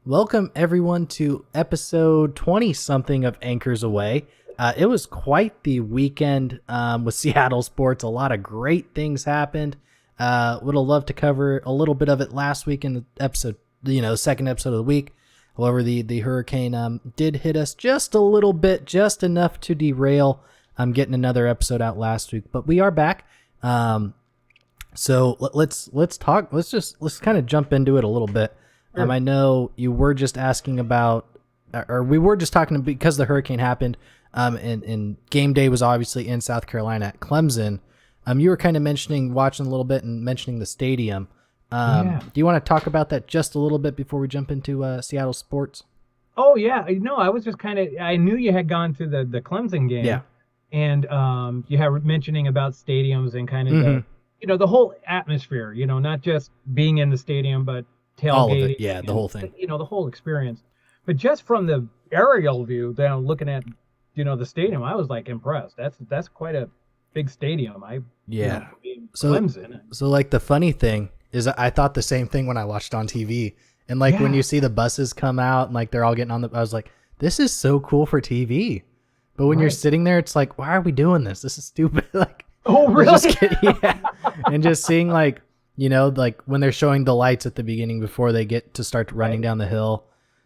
Welcome everyone to episode 20-something of Anchors Away. It was quite the weekend with Seattle sports. A lot of great things happened. Would have loved to cover a little bit of it last week in the episode, second episode of the week. However, the hurricane did hit us just a little bit, just enough to derail getting another episode out last week. But we are back. So let's talk. Let's kind of jump into it a little bit. I know you were just asking about, or we were just talking because the hurricane happened, and game day was obviously in South Carolina at Clemson. You were kind of watching a little bit and mentioning the stadium. Do you want to talk about that just a little bit before we jump into Seattle sports? Oh yeah, no, I was just I knew you had gone to the Clemson game. Yeah. And you had mentioning about stadiums and kind of the whole atmosphere, not just being in the stadium, but tailgating. All of it, yeah, the whole thing. The whole experience. But just from the aerial view down looking at, the stadium, I was like impressed. That's quite a big stadium. Clemson. So like the funny thing is I thought the same thing when I watched on TV. And when you see the buses come out and like they're all getting on I was like, this is so cool for TV. But when you're sitting there, it's like, why are we doing this? This is stupid. Oh, really? And just seeing when they're showing the lights at the beginning before they get to start running down the hill,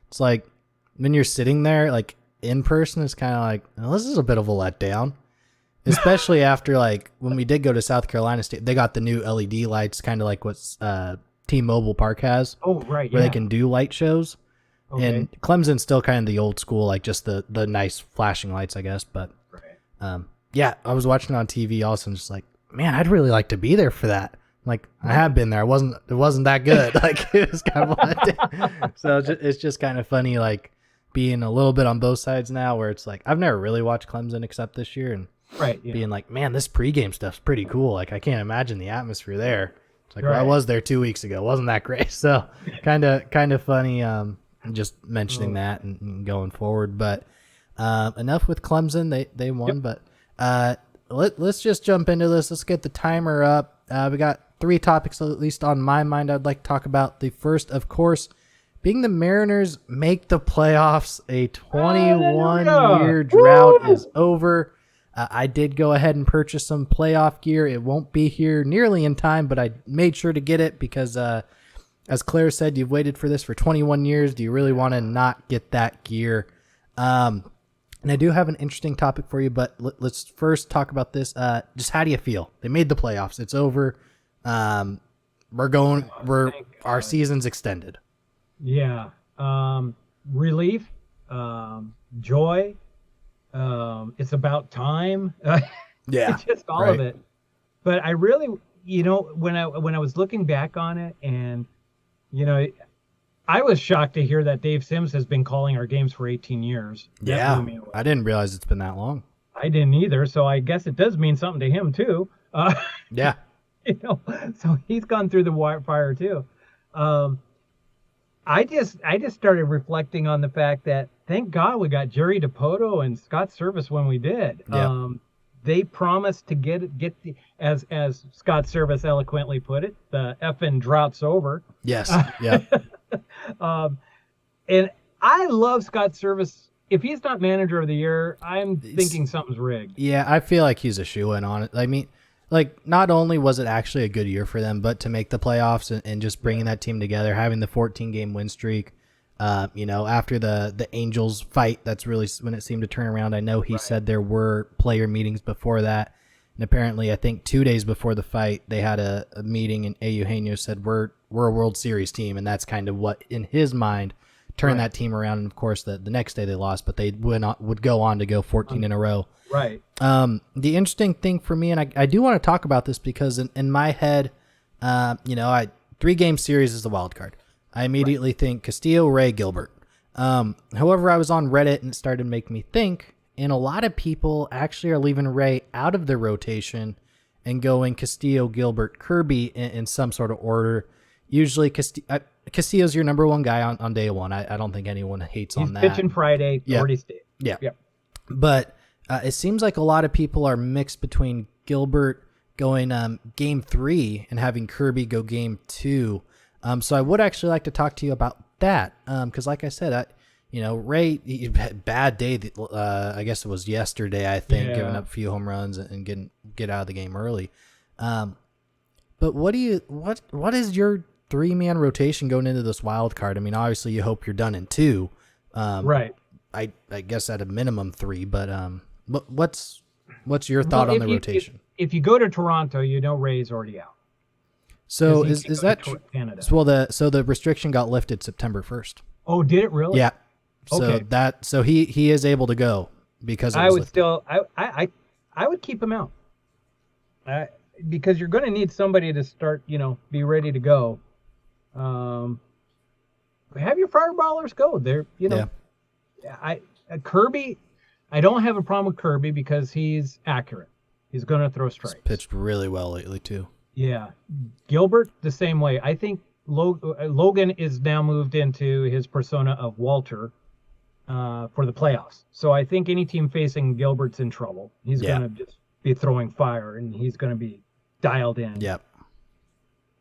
it's like when you're sitting there, like in person, it's kind of like, oh, this is a bit of a letdown, especially after when we did go to South Carolina State, they got the new LED lights, kind of like what T-Mobile Park has. Oh, right. Where they can do light shows. Okay. And Clemson's still kind of the old school, like just the nice flashing lights, I guess. But I was watching it on TV also and just like, man, I'd really like to be there for that. Like I have been there. It wasn't that good. It was kind of so it's just kind of funny, being a little bit on both sides now, where it's like I've never really watched Clemson except this year, and being like, man, this pregame stuff's pretty cool. Like I can't imagine the atmosphere there. It's like, well, I was there 2 weeks ago. Wasn't that great? So kind of funny. Just mentioning that and going forward, but enough with Clemson. They won, but let's just jump into this. Let's get the timer up. We got 3 topics, at least on my mind, I'd like to talk about. The first, of course, being the Mariners make the playoffs. A 21-year drought is over. I did go ahead and purchase some playoff gear. It won't be here nearly in time, but I made sure to get it because as Claire said, you've waited for this for 21 years. Do you really want to not get that gear? And I do have an interesting topic for you, but let's first talk about this. Just how do you feel? They made the playoffs. It's over. Our season's extended. Yeah. Relief, joy. It's about time. Yeah. It's just all of it. But I really, when I was looking back on it and, I was shocked to hear that Dave Sims has been calling our games for 18 years. Yeah, I didn't realize it's been that long. I didn't either, so I guess it does mean something to him too. Yeah. So he's gone through the fire too. I just started reflecting on the fact that thank God we got Jerry DiPoto and Scott Service when we did. Yeah. They promised to get the, as Scott Service eloquently put it, the effing drought's over. Yes. Yeah. And I love Scott Service. If he's not manager of the year, I'm thinking something's rigged. Yeah, I feel like he's a shoo-in on it. I mean, not only was it actually a good year for them, but to make the playoffs and just bringing that team together, having the 14-game win streak. After the Angels fight, that's really when it seemed to turn around. I know he said there were player meetings before that. And apparently, I think 2 days before the fight, they had a meeting and Eugenio said, we're a World Series team. And that's kind of what, in his mind, turned that team around. And, of course, the next day they lost, but they would go on to go 14 in a row. Right. The interesting thing for me, and I do want to talk about this because in my head, 3-game series is the wild card. I immediately think Castillo, Ray, Gilbert. However, I was on Reddit and it started making me think, and a lot of people actually are leaving Ray out of the rotation and going Castillo, Gilbert, Kirby in some sort of order. Usually Castillo's your number one guy on day one. I don't think anyone hates on that. He's pitching Friday, Florida State. Yeah. But it seems like a lot of people are mixed between Gilbert going game 3 and having Kirby go game 2. So I would actually like to talk to you about that, because like I said, Ray, bad day. I guess it was yesterday. I think giving up a few home runs and get out of the game early. But what is your 3-man rotation going into this wild card? I mean, obviously you hope you're done in 2. Right. I guess at a minimum 3. But what's your thought on the rotation? If you go to Toronto, Ray's already out. So is that Canada? So the restriction got lifted September 1st. Oh, did it really? Yeah. So he is able to go because I would keep him out. Because you're going to need somebody to start, be ready to go. Have your fireballers go. They're, Kirby, I don't have a problem with Kirby because he's accurate. He's going to throw strikes. He's pitched really well lately too. Yeah. Gilbert, the same way. I think Logan is now moved into his persona of Walter for the playoffs. So I think any team facing Gilbert's in trouble. He's going to just be throwing fire, and he's going to be dialed in. Yep.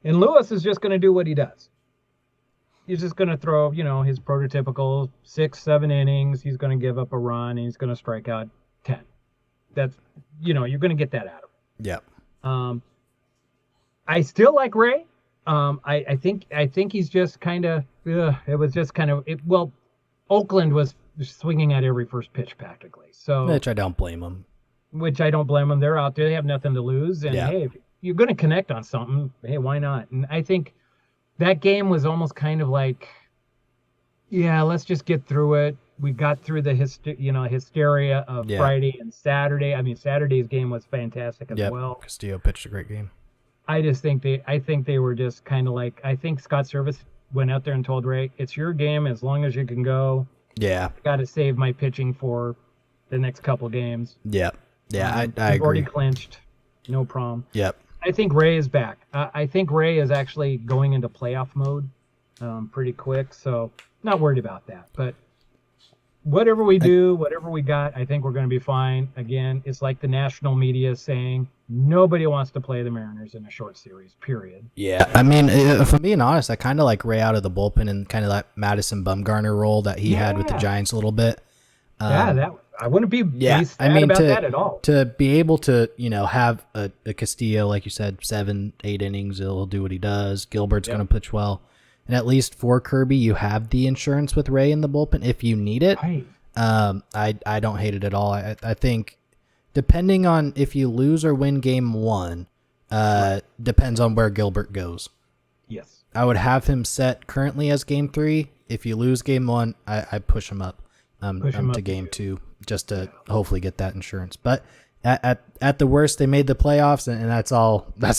And Lewis is just going to do what he does. He's just going to throw, his prototypical 6-7 innings. He's going to give up a run, and he's going to strike out 10. That's, you're going to get that out of him. Yep. I still like Ray. I think he's just kind of. It was just kind of. Oakland was swinging at every first pitch practically. So which I don't blame them. They're out there. They have nothing to lose. And hey, if you're going to connect on something, hey, why not? And I think that game was almost kind of like, let's just get through it. We got through the hysteria of Friday and Saturday. I mean, Saturday's game was fantastic as well. Castillo pitched a great game. I think they were just kind of like, I think Scott Service went out there and told Ray, it's your game as long as you can go. Yeah. Got to save my pitching for the next couple games. Yep. Yeah, I agree. Already clinched. No problem. Yep. I think Ray is back. I think Ray is actually going into playoff mode pretty quick, so not worried about that. But whatever we do, whatever we got, I think we're going to be fine. Again, it's like the national media saying, nobody wants to play the Mariners in a short series, period. Yeah, I mean, if I'm being honest, I kind of like Ray out of the bullpen and kind of that Madison Bumgarner role that he had with the Giants a little bit. I wouldn't be sad about that at all. To be able to, have a Castillo, like you said, 7-8 innings, he'll do what he does. Gilbert's going to pitch well. And at least for Kirby, you have the insurance with Ray in the bullpen if you need it. Right. I don't hate it at all. I think depending on if you lose or win game 1, depends on where Gilbert goes. Yes. I would have him set currently as game 3. If you lose game 1, I push him up to game 2 just to hopefully get that insurance. But at the worst, they made the playoffs, and that's all. I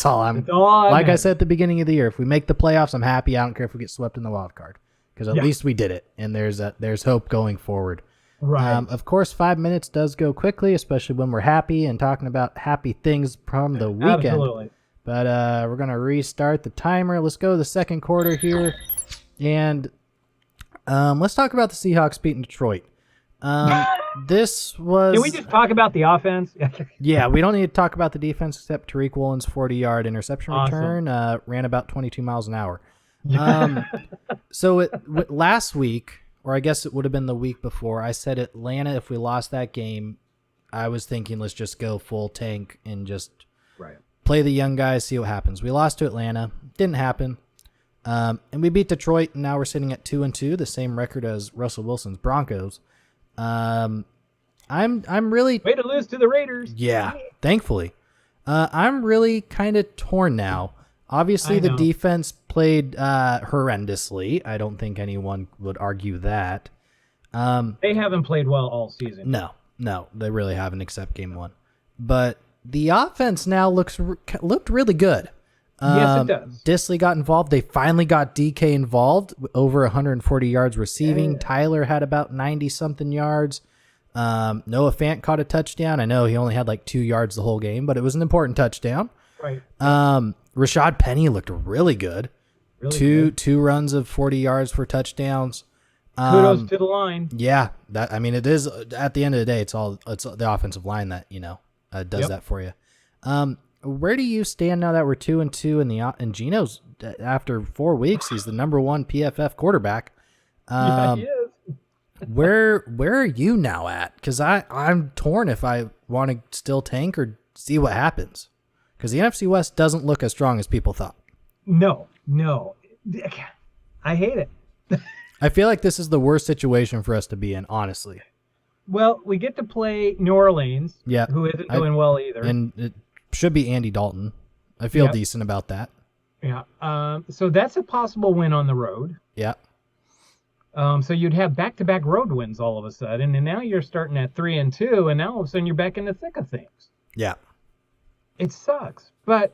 said at the beginning of the year, if we make the playoffs, I'm happy. I don't care if we get swept in the wild card because at least we did it, and there's hope going forward. Right. Of course, 5 minutes does go quickly, especially when we're happy and talking about happy things from the weekend. Absolutely. But we're gonna restart the timer. Let's go to the second quarter here, and let's talk about the Seahawks beating Detroit. This was. Can we just talk about the offense? Yeah, we don't need to talk about the defense except Tariq Woolen's 40-yard interception return ran about 22 miles an hour. So last week, or I guess it would have been the week before, I said Atlanta, if we lost that game, I was thinking let's just go full tank and just play the young guys, see what happens. We lost to Atlanta. Didn't happen. And we beat Detroit, and now we're sitting at 2-2, the same record as Russell Wilson's Broncos. I'm really way to lose to the Raiders. Yeah, thankfully. I'm really kind of torn now. Obviously, the defense played horrendously. I don't think anyone would argue that. They haven't played well all season. No, they really haven't, except game 1. But the offense now looked really good. Yes, it does. Disley got involved. They finally got DK involved, over 140 yards receiving. Tyler had about 90-something yards. Noah Fant caught a touchdown. I know he only had like 2 yards the whole game, but it was an important touchdown. Right. Rashad Penny looked really good. Two runs of 40 yards for touchdowns. Kudos to the line. Yeah, it is at the end of the day. It's the offensive line that does that for you. Where do you stand now that we're 2-2 and Geno's after 4 weeks? He's the number 1 PFF quarterback. Yeah, he is. Where are you now at? Because I'm torn if I want to still tank or see what happens. Because the NFC West doesn't look as strong as people thought. No. I hate it. I feel like this is the worst situation for us to be in, honestly. Well, we get to play New Orleans, Yeah, who isn't doing well either. And it should be Andy Dalton. I feel decent about that. Yeah. So that's a possible win on the road. Yeah. So you'd have back-to-back road wins all of a sudden, and now you're starting at 3-2, and now all of a sudden you're back in the thick of things. Yeah. It sucks, but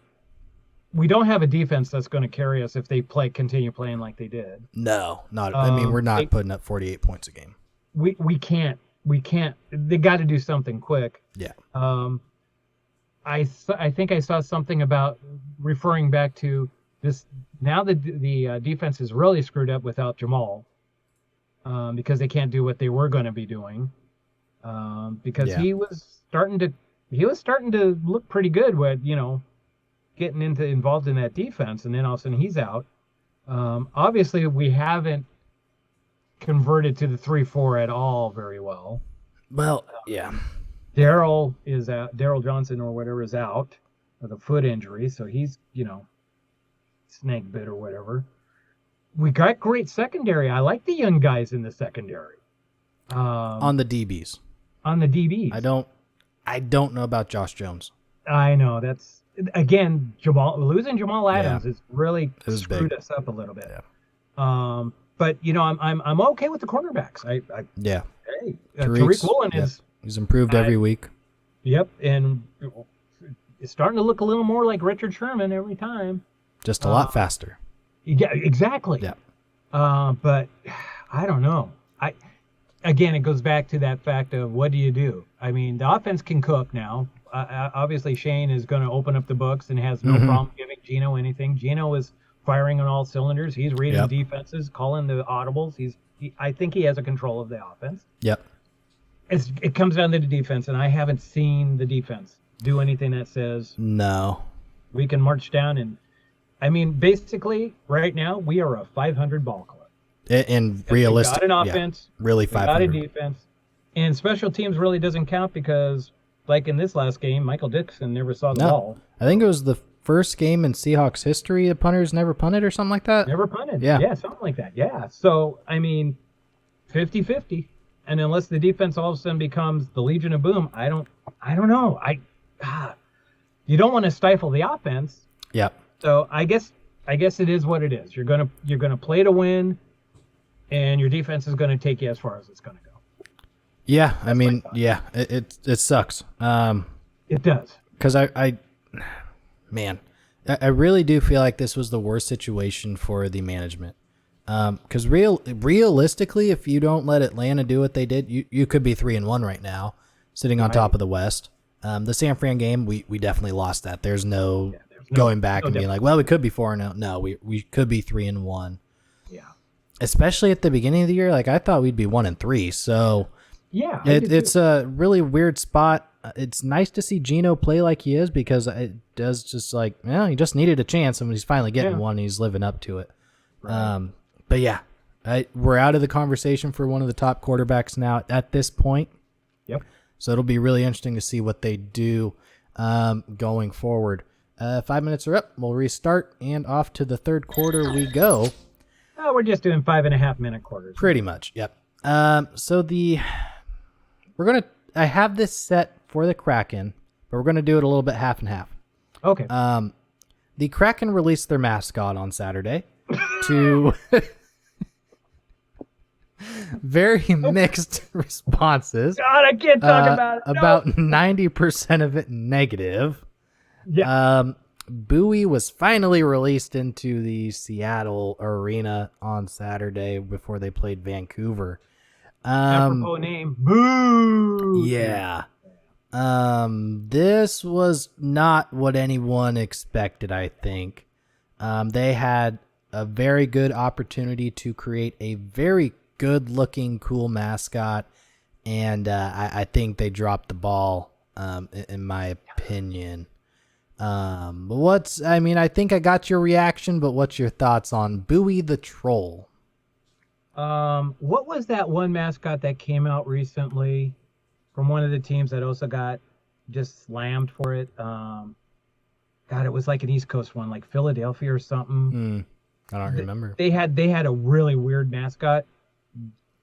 we don't have a defense that's going to carry us if they continue playing like they did. No, not. I mean, we're not putting up 48 points a game. We can't. They got to do something quick. Yeah. I think I saw something about referring back to this. Now the defense is really screwed up without Jamal, because they can't do what they were going to be doing. Because he was starting to look pretty good with, getting involved in that defense, and then all of a sudden he's out. Obviously we haven't converted to the 3-4 at all very well. Well, yeah. Daryl Johnson or whatever is out with a foot injury, so he's, snake bit or whatever. We got great secondary. I like the young guys in the secondary. On the DBs. On the DBs. I don't know about Josh Jones. I know, that's again, losing Jamal Adams has really screwed us up a little bit. Yeah. But I'm okay with the cornerbacks. Hey, Tariq Woolen he's improved every week. Yep, and it's starting to look a little more like Richard Sherman every time. Just a lot faster. Yeah, exactly. Yeah. But I don't know. Again, it goes back to that fact of what do you do? I mean, the offense can cook now. Obviously, Shane is going to open up the books and has no problem giving Gino anything. Gino is firing on all cylinders. He's reading defenses, calling the audibles. I think he has a control of the offense. Yep. It comes down to the defense, and I haven't seen the defense do anything that says no. We can march down and. I mean, basically, right now we are a 500 ball club. And realistic, we got an offense, really 500. We got a defense, and special teams really doesn't count because, like in this last game, Michael Dixon never saw the ball. I think it was the first game in Seahawks history the punters never punted or something like that. Never punted. Yeah, something like that. Yeah. So I mean, 50-50, and unless the defense all of a sudden becomes the Legion of Boom, I don't know. You don't want to stifle the offense. Yeah. So I guess it is what it is. You're gonna play to win, and your defense is gonna take you as far as it's gonna go. Yeah, I mean, it sucks. It does. Because I really do feel like this was the worst situation for the management. Because realistically, if you don't let Atlanta do what they did, you could be 3-1 right now, sitting on top of the West. The San Fran game, we definitely lost that. There's no going back and being like, well, we could be 4-0. No, we could be 3-1. Yeah. Especially at the beginning of the year, like I thought we'd be 1-3. So yeah, it's a really weird spot. It's nice to see Gino play like he is because it does just like, he just needed a chance and he's finally getting one. And he's living up to it. Right. But yeah, we're out of the conversation for one of the top quarterbacks now at this point. Yep. So it'll be really interesting to see what they do going forward. 5 minutes are up. We'll restart, and off to the third quarter we go. Oh, we're just doing 5.5-minute quarters. Pretty much, yep. So I have this set for the Kraken, but we're gonna do it a little bit half and half. Okay. The Kraken released their mascot on Saturday to very mixed responses. God, I can't talk about it. No. About 90% of it negative. Yeah. Buoy was finally released into the Seattle arena on Saturday before they played Vancouver. Apropos name, Boo. Yeah. This was not what anyone expected, I think. They had a very good opportunity to create a very good-looking, cool mascot, and I think they dropped the ball, in my opinion. I think I got your reaction, but what's your thoughts on Bowie the Troll? What was that one mascot that came out recently from one of the teams that also got just slammed for it? God, it was like an East Coast one, like Philadelphia or something. I don't remember. They had a really weird mascot.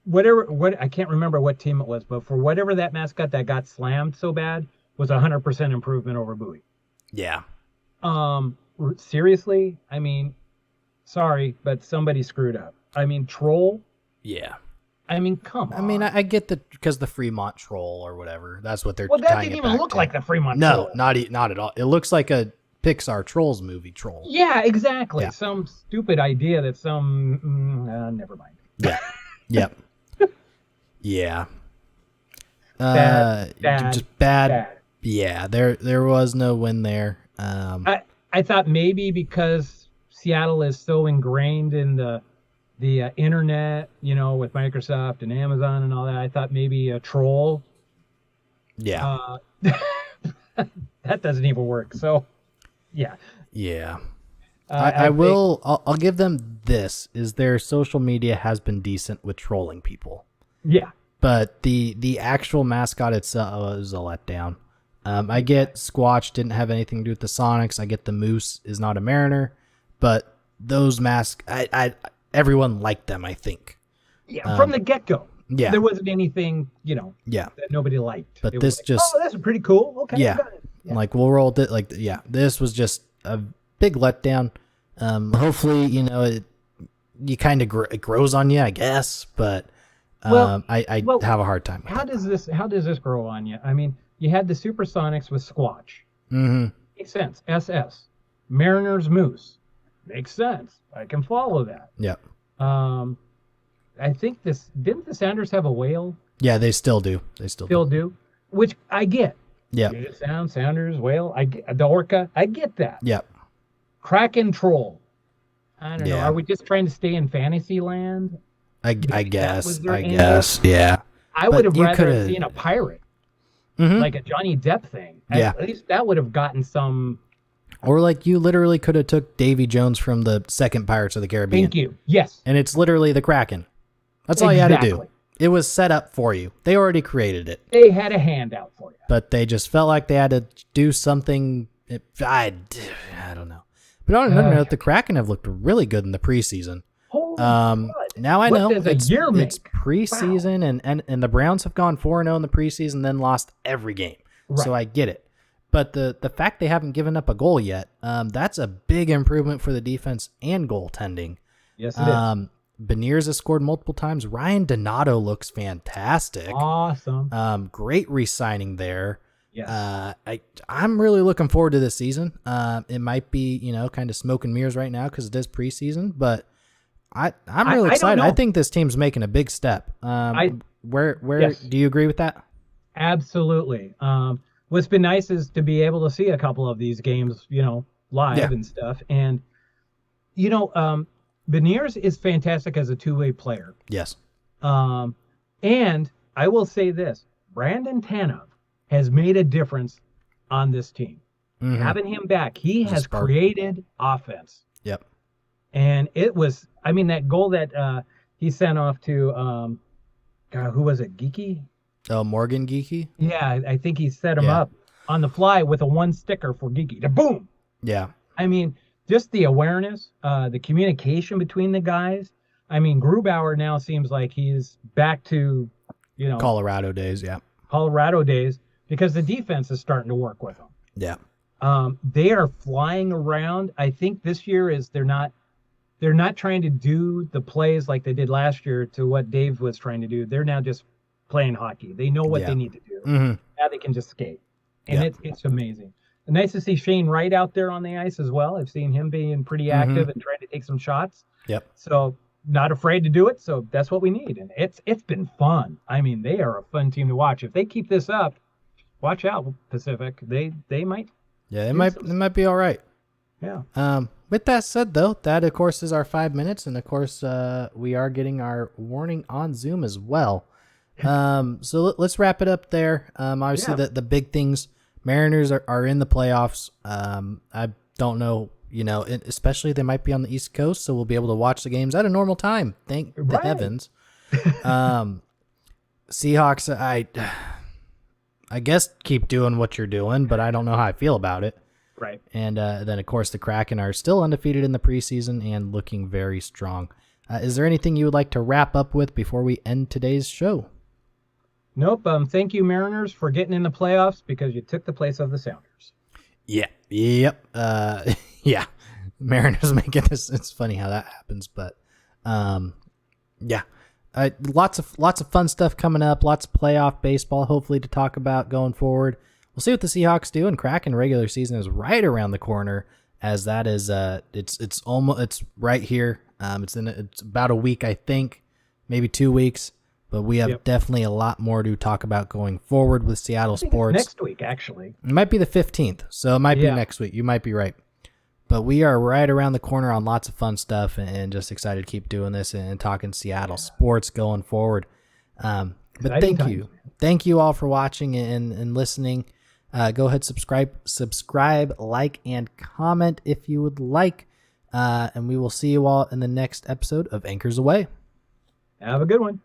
What I can't remember what team it was, but for whatever that mascot that got slammed so bad was 100% improvement over Bowie. Yeah. Seriously, I mean, sorry, but somebody screwed up. I mean, Troll. Yeah. I mean, come on. I mean, I get that because the Fremont Troll or whatever. That's what they're. Well, that tying didn't it even back look to. like the Fremont Troll. No, not at all. It looks like a Pixar Trolls movie Troll. Yeah, exactly. Yeah. Some stupid idea that never mind. Yeah. Yep. Yeah. Bad. Just bad. Yeah, there was no win there. I thought maybe because Seattle is so ingrained in the internet, with Microsoft and Amazon and all that, I thought maybe a Troll. Yeah. That doesn't even work. So, yeah. Yeah. I'll give them this, is their social media has been decent with trolling people. Yeah. But the actual mascot itself is a letdown. I get Squatch didn't have anything to do with the Sonics. I get the Moose is not a Mariner, but those masks, everyone liked them, I think. Yeah, from the get-go. Yeah. There wasn't anything, Yeah. that nobody liked. But It this was like, just, oh, that's pretty cool. Okay. yeah. Got it. Yeah. Like we'll roll with it. Like, yeah, this was just a big letdown. Hopefully, you kind of it grows on you, I guess, but I have a hard time with how does this grow on you? I mean, you had the Supersonics with Squatch. Mm-hmm. Makes sense. SS. Mariners Moose. Makes sense. I can follow that. Yep. I think didn't the Sounders have a whale? Yeah, they still do. They still do. Which I get. Yeah. Sounders, whale. I get the Orca. I get that. Yep. Kraken Troll. I don't know. Yeah. Are we just trying to stay in fantasy land? I guess. their I aim. guess. Yeah. I would have you rather coulda- seen a pirate, Mhm. like a Johnny Depp thing. Yeah. At least that would have gotten some. Or like you literally could have took Davy Jones from the second Pirates of the Caribbean. Thank you. Yes. And it's literally the Kraken. That's all you had to do. Exactly. It was set up for you. They already created it. They had a handout for you. But they just felt like they had to do something. I don't know. But on another note, the Kraken have looked really good in the preseason. Holy crud. Now I What know does a year it's make? preseason, and the Browns have gone 4-0 in the preseason, then lost every game. Right. So I get it. But the fact they haven't given up a goal yet, that's a big improvement for the defense and goaltending. Yes, it is. Beniers has scored multiple times. Ryan Donato looks fantastic. Awesome. Great re-signing there. Yes. I'm really looking forward to this season. It might be, kind of smoke and mirrors right now because it is preseason, but I'm really excited. I think this team's making a big step. Where Yes. do you agree with that? Absolutely. What's been nice is to be able to see a couple of these games, live and stuff. And, Beniers is fantastic as a two-way player. Yes. And I will say this, Brandon Tanev has made a difference on this team. Mhm. Having him back, he has spark. created offense. Yep. And it was, that goal that he sent off to, who was it, Geeky? Oh, Morgan Geeky? Yeah, I think he set him Yeah. up on the fly with a one sticker for Geeky. To boom! Yeah. Just the awareness, the communication between the guys. Grubauer now seems like he's back to, Colorado days, yeah. Colorado days because the defense is starting to work with them. Yeah. They are flying around. I think this year is they're not trying to do the plays like they did last year to what Dave was trying to do. They're now just playing hockey. They know what they need to do. Mm-hmm. Now they can just skate. And it's amazing. And nice to see Shane Wright out there on the ice as well. I've seen him being pretty active and trying to take some shots. Yep. So not afraid to do it. So that's what we need. And it's been fun. They are a fun team to watch. If they keep this up, watch out, Pacific. They might. Yeah, it might be all right. Yeah. With that said, though, that of course is our 5 minutes, and of course we are getting our warning on Zoom as well. So let's wrap it up there. Obviously, the big things. Mariners are in the playoffs. I don't know especially they might be on the East Coast, so we'll be able to watch the games at a normal time. Thank the heavens. Seahawks, I guess keep doing what you're doing, but I don't know how I feel about it. Right. And then, of course, the Kraken are still undefeated in the preseason and looking very strong. Is there anything you would like to wrap up with before we end today's show? Nope. Thank you, Mariners, for getting in the playoffs because you took the place of the Sounders. Yeah. Yep. Yeah. Mariners making this. It's funny how that happens, but yeah. Lots of fun stuff coming up. Lots of playoff baseball, hopefully, to talk about going forward. We'll see what the Seahawks do. And Kraken regular season is right around the corner, as that is it's right here. It's about a week, I think, maybe 2 weeks. But we have definitely a lot more to talk about going forward with Seattle sports. Next week, actually. It might be the 15th, so it might be next week. You might be right. But we are right around the corner on lots of fun stuff, and just excited to keep doing this and talking Seattle sports going forward. But thank you all for watching and listening. Go ahead, subscribe, like, and comment if you would like. And we will see you all in the next episode of Anchors Away. Have a good one.